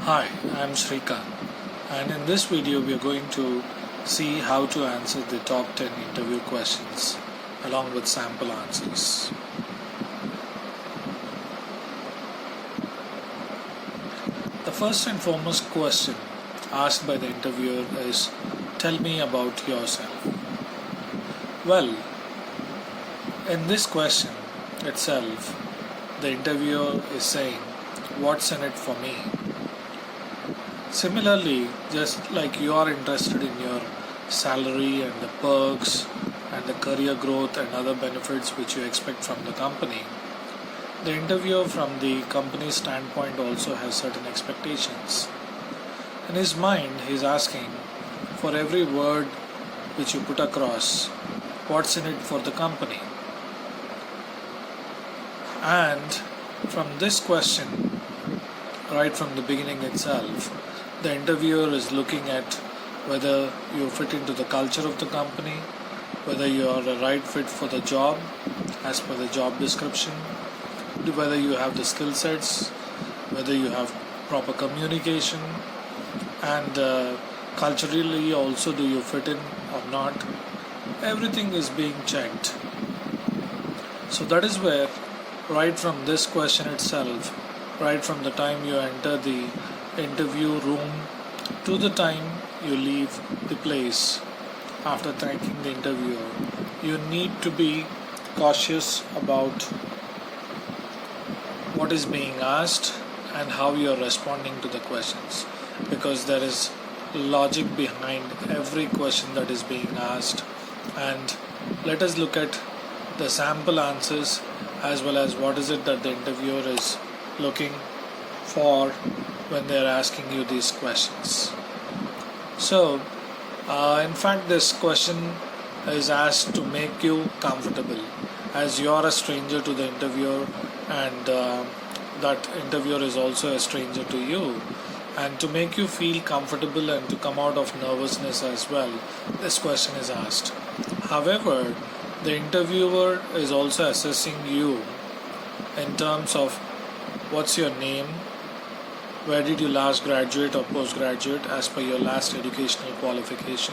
Hi, I'm Shrikant, and in this video we are going to see how to answer the top 10 interview questions along with sample answers. The first and foremost question asked by the interviewer is, tell me about yourself. Well, in this question itself, the interviewer is saying, what's in it for me? Similarly, just like you are interested in your salary and the perks and the career growth and other benefits which you expect from the company, the interviewer from the company's standpoint also has certain expectations. In his mind, he is asking for every word which you put across, what's in it for the company? And from this question, right from the beginning itself, the interviewer is looking at whether you fit into the culture of the company, whether you are a right fit for the job as per the job description, whether you have the skill sets, whether you have proper communication, and culturally also do you fit in or not. Everything is being checked. So that is where, right from this question itself, right from the time you enter the interview room to the time you leave the place after thanking the interviewer, you need to be cautious about what is being asked and how you are responding to the questions, because there is logic behind every question that is being asked. And let us look at the sample answers as well as what is it that the interviewer is looking for when they are asking you these questions. So, in fact, this question is asked to make you comfortable, as you are a stranger to the interviewer and that interviewer is also a stranger to you, and to make you feel comfortable and to come out of nervousness as well, this question is asked. However, the interviewer is also assessing you in terms of what's your name, where did you last graduate or postgraduate as per your last educational qualification,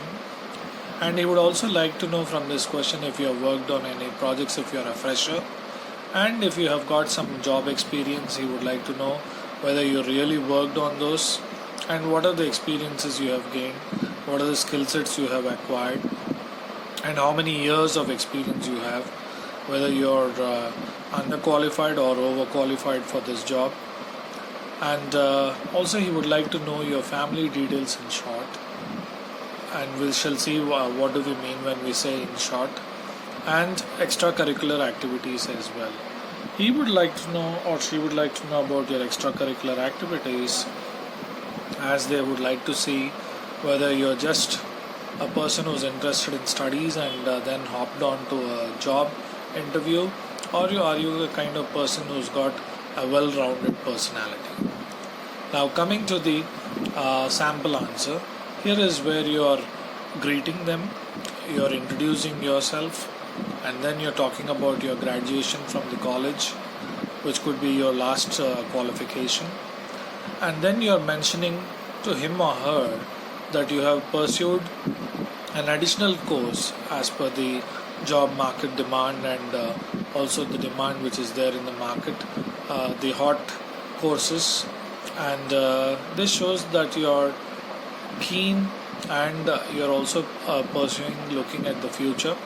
and he would also like to know from this question if you have worked on any projects if you are a fresher, and if you have got some job experience, he would like to know whether you really worked on those and what are the experiences you have gained, what are the skill sets you have acquired, and how many years of experience you have, whether you're underqualified or overqualified for this job. And also he would like to know your family details in short, and we shall see what do we mean when we say in short, and extracurricular activities as well. He would like to know, or she would like to know about your extracurricular activities, as they would like to see whether you're just a person who's interested in studies and then hopped on to a job interview, or are you the kind of person who's got a well-rounded personality. Now, coming to the sample answer, here is where you are greeting them, you are introducing yourself, and then you're talking about your graduation from the college, which could be your last qualification, and then you're mentioning to him or her that you have pursued an additional course as per the job market demand and also the demand which is there in the market, the hot courses, and this shows that you're keen and you're also pursuing, looking at the future,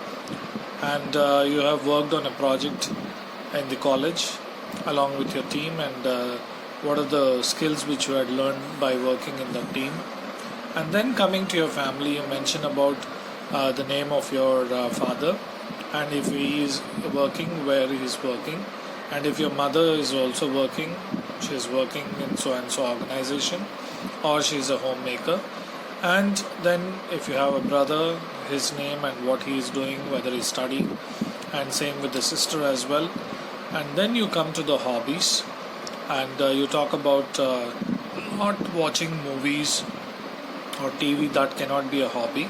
and you have worked on a project in the college along with your team, and what are the skills which you had learned by working in the team. And then coming to your family, you mention about the name of your father, and if he is working, where he is working, and if your mother is also working, she is working in so and so organization, or she is a homemaker. And then if you have a brother, his name and what he is doing, whether he's studying, and same with the sister as well. And then you come to the hobbies, and you talk about not watching movies or TV. That cannot be a hobby.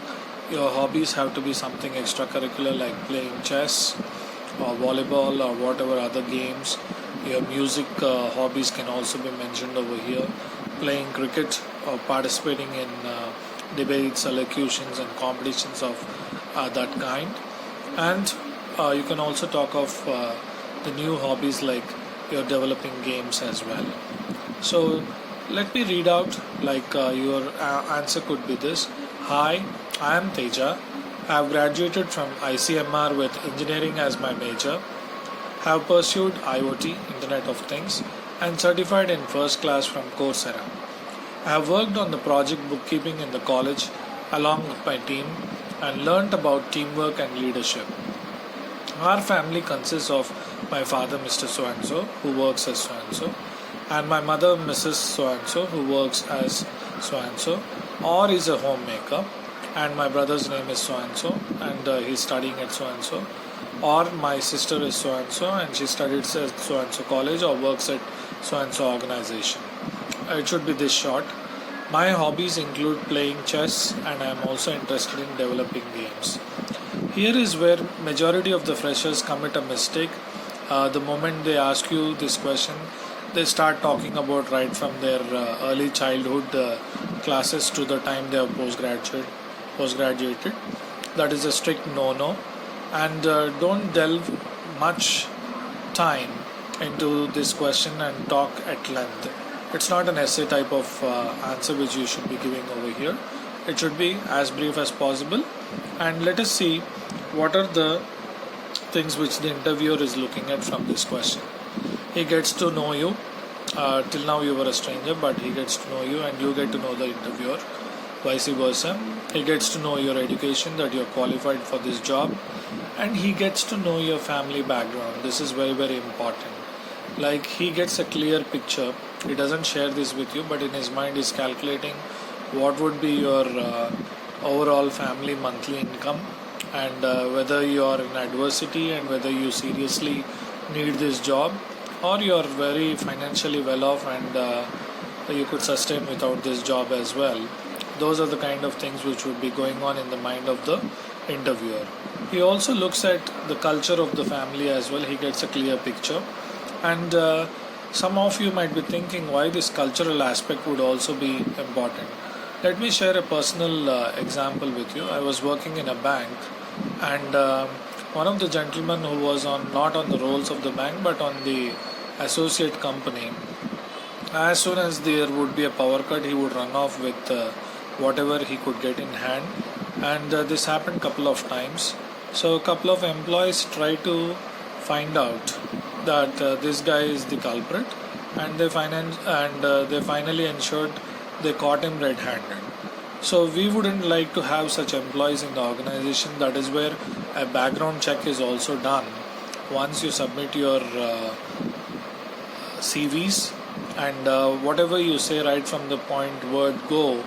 Your hobbies have to be something extracurricular, like playing chess or volleyball or whatever other games. Your music hobbies can also be mentioned over here. playing cricket or participating in debates, elocutions, and competitions of that kind. And you can also talk of the new hobbies like you're developing games as well. So let me read out like your answer could be this. Hi, I am Teja. I have graduated from ICMR with engineering as my major. Have pursued IoT, Internet of Things, and certified in first class from Coursera. I have worked on the project bookkeeping in the college along with my team and learnt about teamwork and leadership. Our family consists of my father, Mr. So and so, who works as so and so, and my mother, Mrs. So and so, who works as so and so, or is a homemaker, and my brother's name is so and he's studying at so and so, or my sister is so and she studies at so and so college or works at so and so organization. It should be this short. My hobbies include playing chess, and I am also interested in developing games. Here is where majority of the freshers commit a mistake. The moment they ask you this question, they start talking about right from their early childhood classes to the time they are postgraduated. That is a strict no-no, and don't delve much time into this question and talk at length. It's not an essay type of answer which you should be giving over here. It should be as brief as possible, and let us see what are the things which the interviewer is looking at from this question. He gets to know you. Till now you were a stranger, but he gets to know you and you get to know the interviewer. Vice versa. He gets to know your education, that you're qualified for this job, and he gets to know your family background. This is very, very important. Like, he gets a clear picture. He doesn't share this with you, but in his mind he's calculating what would be your overall family monthly income, and whether you are in adversity and whether you seriously need this job, or you are very financially well off and you could sustain without this job as well. Those are the kind of things which would be going on in the mind of the interviewer. He also looks at the culture of the family as well. He gets a clear picture, and some of you might be thinking why this cultural aspect would also be important. Let me share a personal example with you. I was working in a bank, and one of the gentlemen who was not on the rolls of the bank but on the associate company, as soon as there would be a power cut, he would run off with whatever he could get in hand, and this happened couple of times. So a couple of employees tried to find out that this guy is the culprit, and they finally ensured they caught him red-handed. So we wouldn't like to have such employees in the organization. That is where a background check is also done once you submit your CVs, and whatever you say right from the point word go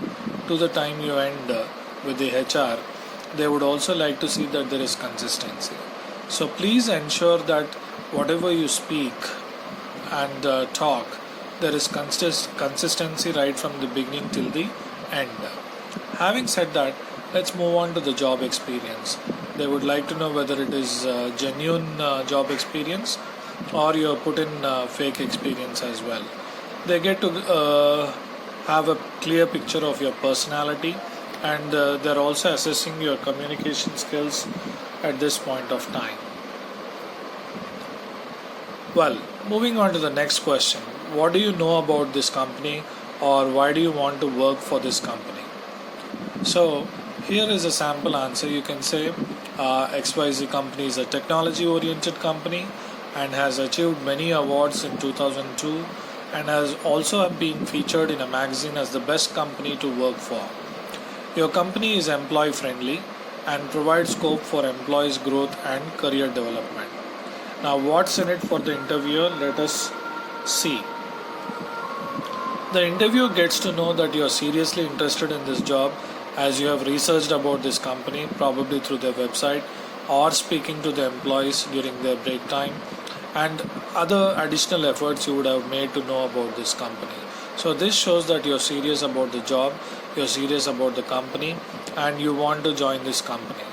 to the time you end with the HR, they would also like to see that there is consistency. So please ensure that whatever you speak and talk, there is consistency right from the beginning till the end. Having said that, let's move on to the job experience. They would like to know whether it is genuine job experience or you have put in fake experience as well. They get to have a clear picture of your personality, and they're also assessing your communication skills at this point of time. Well, moving on to the next question. What do you know about this company, or why do you want to work for this company? So here is a sample answer. You can say XYZ company is a technology oriented company and has achieved many awards in 2002 and has also been featured in a magazine as the best company to work for. Your company is employee friendly and provides scope for employees' growth and career development. Now, what's in it for the interviewer? Let us see. The interviewer gets to know that you are seriously interested in this job, as you have researched about this company, probably through their website or speaking to the employees during their break time, and other additional efforts you would have made to know about this company. So this shows that you're serious about the job, you're serious about the company, and you want to join this company.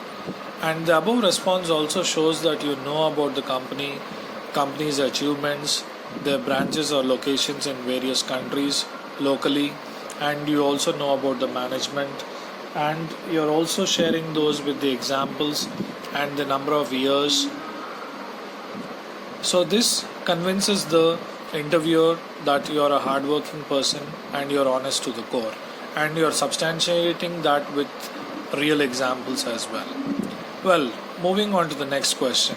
And the above response also shows that you know about the company's achievements, their branches or locations in various countries, locally, and you also know about the management, and you're also sharing those with the examples and the number of years. So this convinces the interviewer that you're a hardworking person and you're honest to the core, and you're substantiating that with real examples as well. Well, moving on to the next question.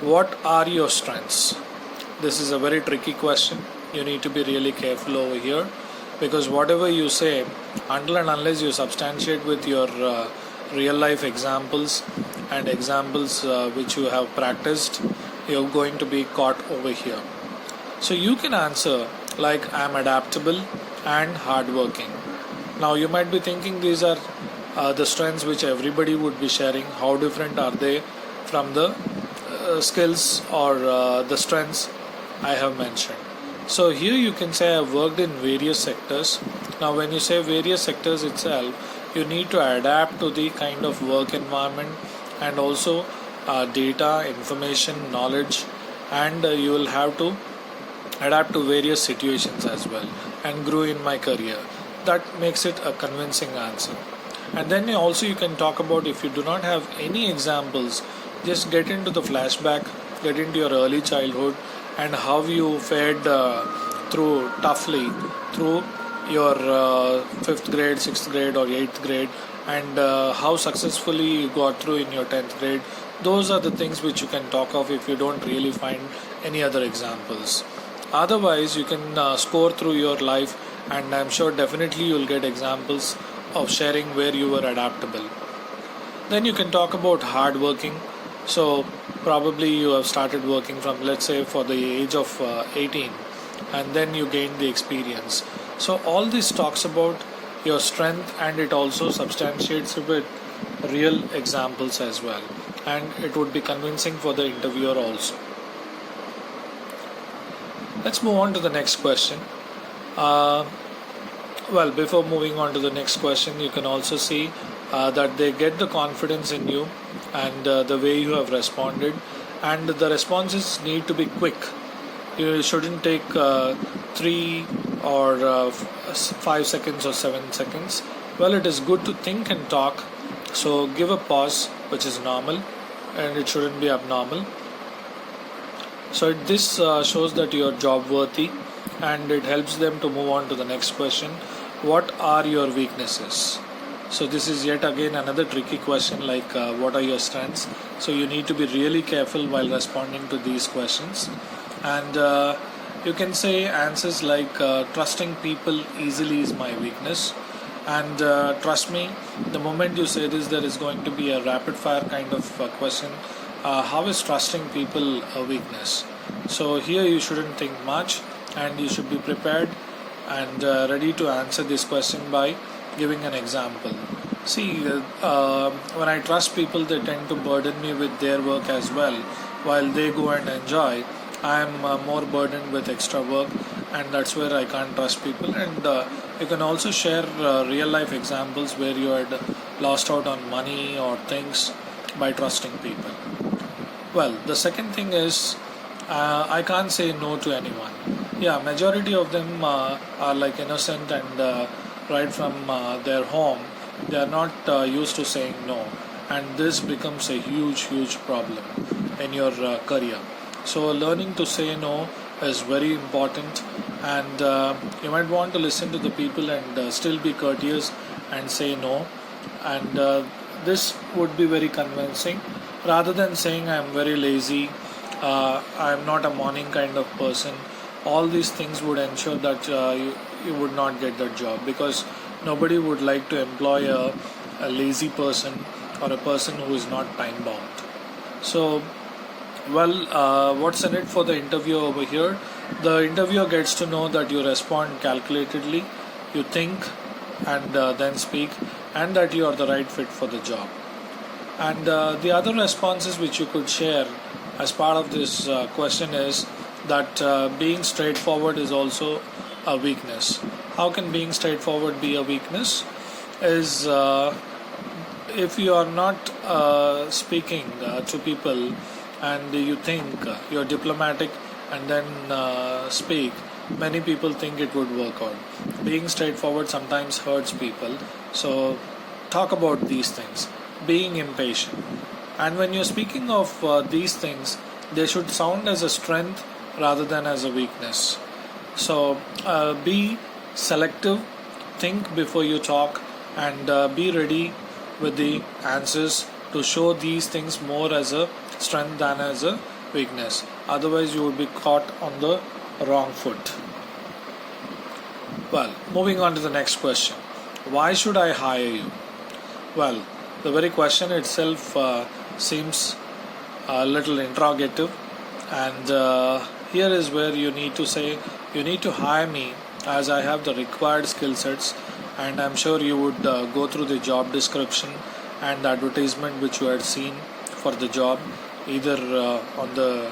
What are your strengths? This is a very tricky question. You need to be really careful over here, because whatever you say, until and unless you substantiate with your real life examples and examples which you have practiced, you're going to be caught over here. So you can answer like, I'm adaptable and hardworking. Now you might be thinking these are the strengths which everybody would be sharing. How different are they from the skills or the strengths I have mentioned? So here you can say I've worked in various sectors. Now when you say various sectors itself, you need to adapt to the kind of work environment and also data, information, knowledge, and you will have to adapt to various situations as well and grow in my career. That makes it a convincing answer. And then also you can talk about, if you do not have any examples, just get into the flashback, get into your early childhood and how you fared through toughly through your 5th grade, 6th grade or 8th grade, and how successfully you got through in your 10th grade. Those are the things which you can talk of if you don't really find any other examples. Otherwise you can score through your life, and I'm sure definitely you'll get examples of sharing where you were adaptable. Then you can talk about hard working. So probably you have started working from, let's say, for the age of 18, and then you gain the experience. So all this talks about your strength, and it also substantiates with real examples as well, and it would be convincing for the interviewer also. Let's move on to the next question. Well, before moving on to the next question, you can also see that they get the confidence in you and the way you have responded, and the responses need to be quick. You shouldn't take 3 or 5 seconds or 7 seconds. Well, it is good to think and talk, so give a pause, which is normal, and it shouldn't be abnormal. So this shows that you are job worthy, and it helps them to move on to the next question. What are your weaknesses? So this is yet again another tricky question, like what are your strengths? So you need to be really careful while responding to these questions, and you can say answers like trusting people easily is my weakness, and trust me, the moment you say this, there is going to be a rapid fire kind of question. How is trusting people a weakness? So here you shouldn't think much, and you should be prepared and ready to answer this question by giving an example. See, when I trust people, they tend to burden me with their work as well. While they go and enjoy, I am more burdened with extra work, and that's where I can't trust people. And you can also share real life examples where you had lost out on money or things by trusting people. Well, the second thing is I can't say no to anyone. Yeah, majority of them are like innocent, and right from their home they are not used to saying no, and this becomes a huge problem in your career. So learning to say no is very important, and you might want to listen to the people and still be courteous and say no, and this would be very convincing, rather than saying I'm very lazy, I'm not a morning kind of person. All these things would ensure that you would not get that job, because nobody would like to employ a lazy person or a person who is not time bound. So what's in it for the interviewer over here? The interviewer gets to know that you respond calculatedly, you think and then speak, and that you are the right fit for the job. And the other responses which you could share as part of this question is that being straightforward is also a weakness. How can being straightforward be a weakness? Is if you are not speaking to people and you think you're diplomatic and then speak, many people think it would work out. Being straightforward sometimes hurts people. So talk about these things. Being impatient. And when you're speaking of these things, they should sound as a strength rather than as a weakness. So be selective, think before you talk, and be ready with the answers to show these things more as a strength than as a weakness. Otherwise, you would be caught on the wrong foot. Well, moving on to the next question. Why should I hire you? Well, the very question itself seems a little interrogative, and here is where you need to say you need to hire me as I have the required skill sets, and I'm sure you would go through the job description and the advertisement which you had seen for the job, either on the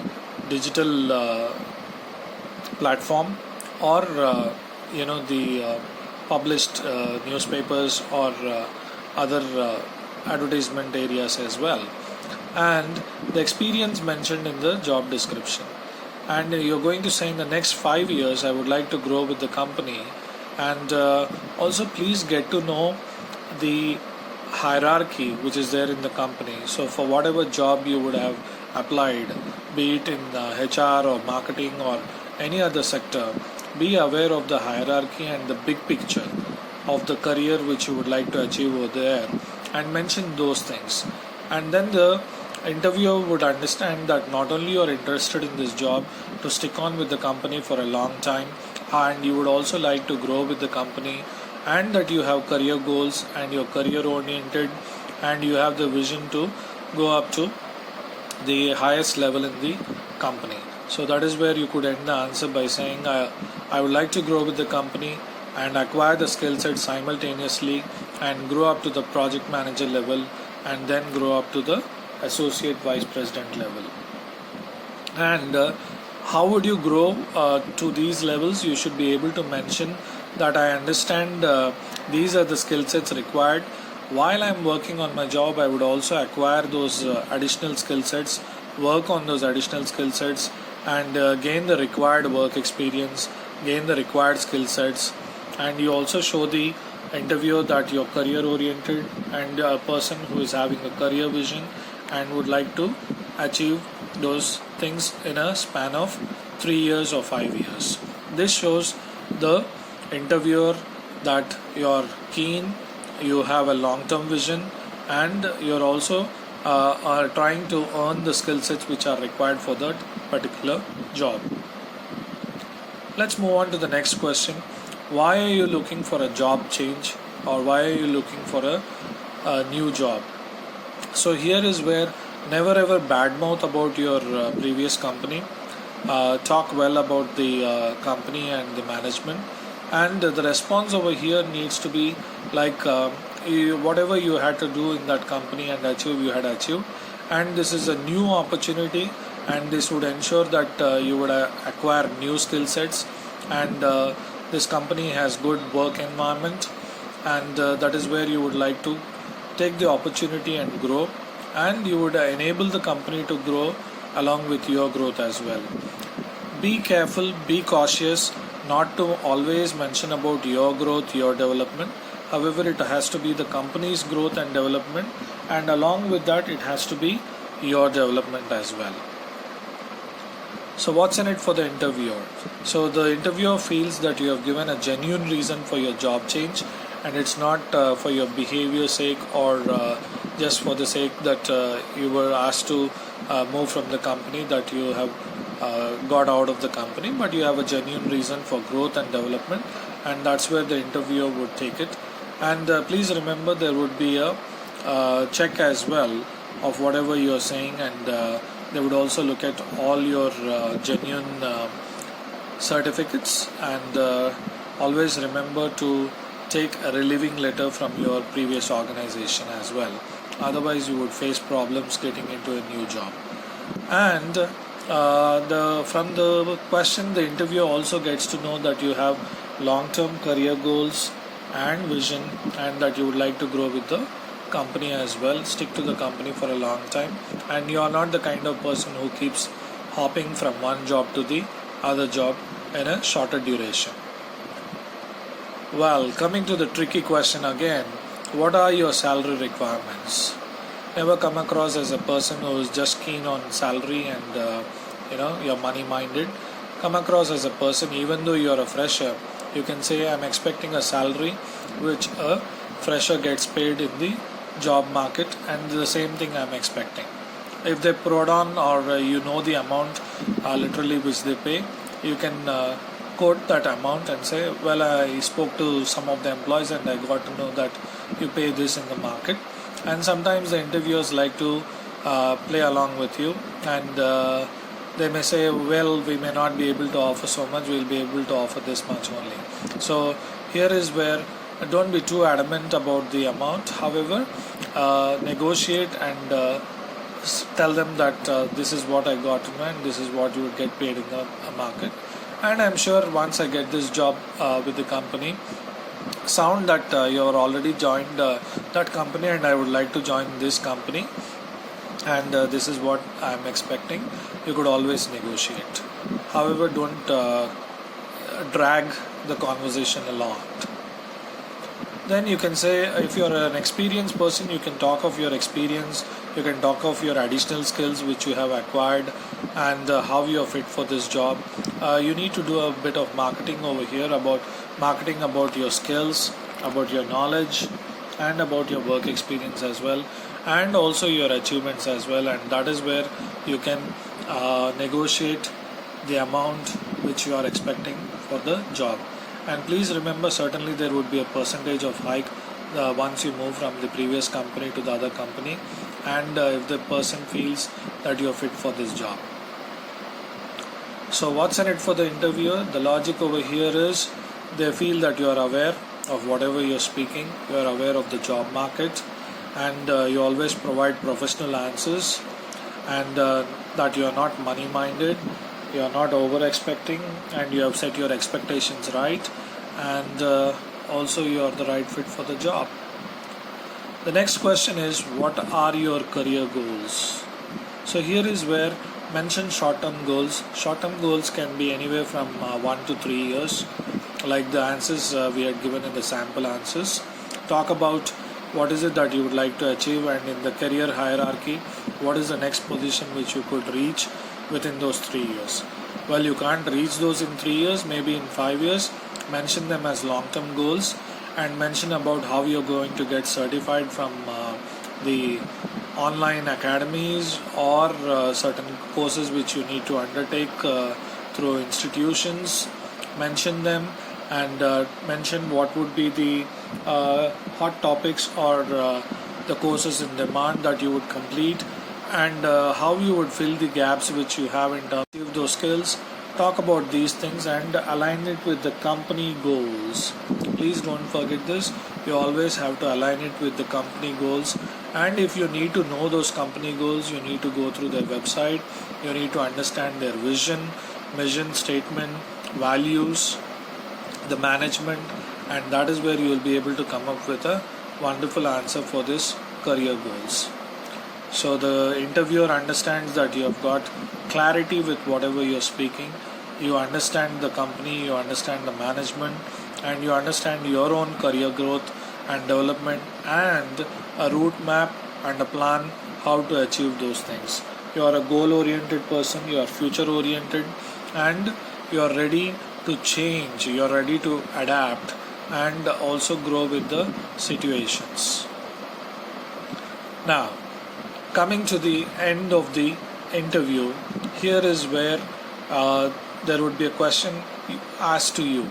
digital platform or the published newspapers or other advertisement areas as well, and the experience mentioned in the job description. And you're going to say in the next 5 years I would like to grow with the company, and also please get to know the hierarchy which is there in the company. So for whatever job you would have applied, be it in HR or marketing or any other sector, be aware of the hierarchy and the big picture of the career which you would like to achieve over there, and mention those things. And then the interviewer would understand that not only you are interested in this job to stick on with the company for a long time, and you would also like to grow with the company, and that you have career goals and you're career oriented and you have the vision to go up to the highest level in the company. So that is where you could end the answer by saying I would like to grow with the company and acquire the skill set simultaneously and grow up to the project manager level and then grow up to the associate vice president level. And how would you grow to these levels? You should be able to mention that I understand these are the skill sets required. While I'm working on my job, I would also acquire those additional skill sets, work on those additional skill sets, and gain the required work experience, gain the required skill sets. And you also show the interviewer that you're career oriented and a person who is having a career vision and would like to achieve those things in a span of 3 years or 5 years. This shows the interviewer that you're keen, you have a long-term vision, and you're also are trying to earn the skill sets which are required for that particular job. Let's move on to the next question. Why are you looking for a job change, or why are you looking for a new job? So here is where never ever badmouth about your previous company. Talk well about the company and the management, and the response over here needs to be like whatever you had to do in that company and achieve, you had achieved, and this is a new opportunity, and this would ensure that you would acquire new skill sets, and this company has good work environment, and that is where you would like to take the opportunity and grow, and you would enable the company to grow along with your growth as well. Be careful, be cautious not to always mention about your growth, your development. However, it has to be the company's growth and development, and along with that it has to be your development as well. So what's in it for the interviewer? So the interviewer feels that you have given a genuine reason for your job change, and it's not for your behavior sake or just for the sake that you were asked to move from the company, that you have got out of the company, but you have a genuine reason for growth and development, and that's where the interviewer would take it. And please remember, there would be a check as well of whatever you are saying, and they would also look at all your genuine certificates, and always remember to take a relieving letter from your previous organization as well. Otherwise you would face problems getting into a new job. And from the question, the interviewer also gets to know that you have long-term career goals and vision, and that you would like to grow with the company as well, stick to the company for a long time, and you are not the kind of person who keeps hopping from one job to the other job. in a shorter duration. Well, coming to the tricky question again, what are your salary requirements? Never come across as a person who is just keen on salary and you're money minded. Come across as a person, even though you're a fresher, you can say I'm expecting a salary which a fresher gets paid in the job market, and the same thing I'm expecting. If they prod on, or the amount literally which they pay, you can quote that amount and say, well, I spoke to some of the employees and I got to know that you pay this in the market. And sometimes the interviewers like to play along with you, and they may say, well, we may not be able to offer so much, we'll be able to offer this much only. So here is where don't be too adamant about the amount. However, negotiate and tell them that this is what I got to know and this is what you would get paid in the market. And I'm sure once I get this job with the company, sound that you are already joined that company and I would like to join this company, and this is what I'm expecting. You could always negotiate. However, don't drag the conversation along. Then you can say, if you're an experienced person, you can talk of your experience, you can talk of your additional skills which you have acquired, and how you are fit for this job. You need to do a bit of marketing over here, marketing about your skills, about your knowledge, and about your work experience as well, and also your achievements as well. And that is where you can negotiate the amount which you are expecting for the job. And please remember, certainly there would be a percentage of hike once you move from the previous company to the other company, and if the person feels that you are fit for this job. So what's in it for the interviewer? The logic over here is they feel that you are aware of whatever you're speaking, you are aware of the job market, and you always provide professional answers, and that you are not money minded, you are not over expecting, and you have set your expectations right, and also you are the right fit for the job. The next question is, what are your career goals? So here is where mention short-term goals. Short-term goals can be anywhere from 1 to 3 years, like the answers we had given in the sample answers. Talk about what is it that you would like to achieve, and in the career hierarchy, what is the next position which you could reach within those 3 years. Well, you can't reach those in 3 years, maybe in 5 years. Mention them as long-term goals, and mention about how you're going to get certified from the online academies or certain courses which you need to undertake through institutions. Mention them, and mention what would be the hot topics or the courses in demand that you would complete, and how you would fill the gaps which you have in terms of those skills. Talk about these things and align it with the company goals. Please don't forget this. You always have to align it with the company goals, and if you need to know those company goals, you need to go through their website. You need to understand their vision, mission statement, values, the management, and that is where you will be able to come up with a wonderful answer for this career goals. So the interviewer understands that you have got clarity with whatever you're speaking. You understand the company, you understand the management, and you understand your own career growth and development, and a route map and a plan how to achieve those things. You are a goal oriented person, you are future oriented, and you are ready to change, you are ready to adapt and also grow with the situations. Now, coming to the end of the interview, here is where there would be a question asked to you.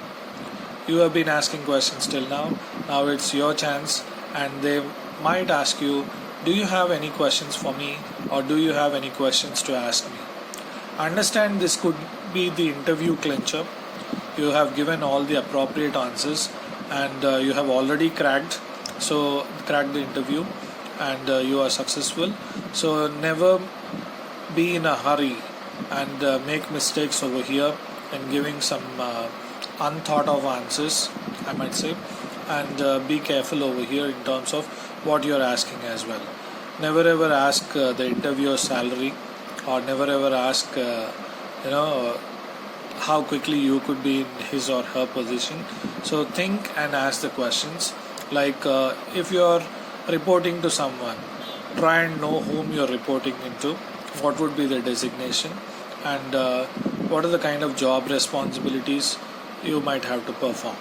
You have been asking questions till now. Now it's your chance, and they might ask you, do you have any questions for me, or do you have any questions to ask me? Understand, this could be the interview clincher. You have given all the appropriate answers, and you have already cracked the interview, and you are successful. So never be in a hurry and make mistakes over here in giving some unthought of answers, I might say, and be careful over here in terms of what you're asking as well. Never ever ask the interviewer's salary, or never ever ask how quickly you could be in his or her position. So think and ask the questions. Like if you're reporting to someone, try and know whom you're reporting into, what would be the designation, and what are the kind of job responsibilities you might have to perform.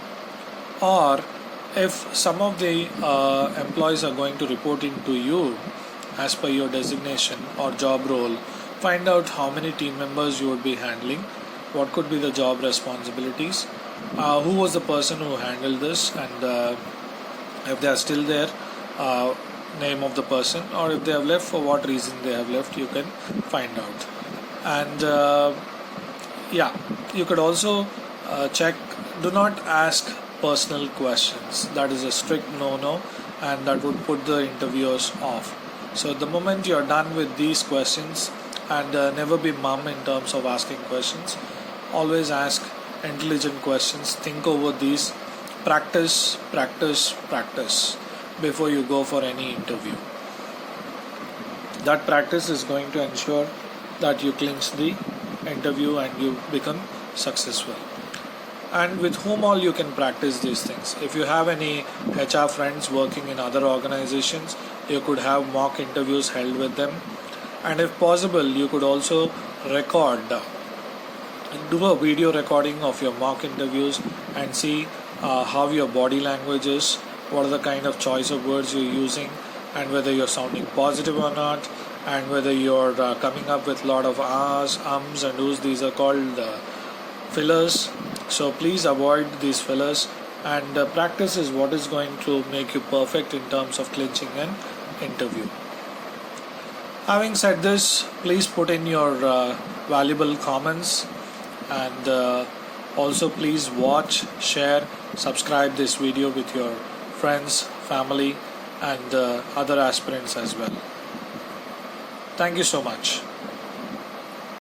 Or if some of the employees are going to report into you as per your designation or job role, find out how many team members you would be handling, what could be the job responsibilities, who was the person who handled this, and if they are still there, name of the person, or if they have left, for what reason they have left, you can find out. And you could also check, do not ask personal questions. That is a strict no, and that would put the interviewers off. So the moment you are done with these questions, and never be mum in terms of asking questions, always ask intelligent questions, think over these, practice before you go for any interview. That practice is going to ensure that you clinch the interview and you become successful. And with whom all you can practice these things. If you have any HR friends working in other organizations, you could have mock interviews held with them. And if possible, you could also do a video recording of your mock interviews and see how your body language is, what are the kind of choice of words you're using, and whether you're sounding positive or not, and whether you're coming up with a lot of ahs, ums and oohs. These are called fillers. So please avoid these fillers, and practice is what is going to make you perfect in terms of clinching an interview. Having said this, please put in your valuable comments, and also please watch, share, subscribe this video with your friends, family, and other aspirants as well. Thank you so much.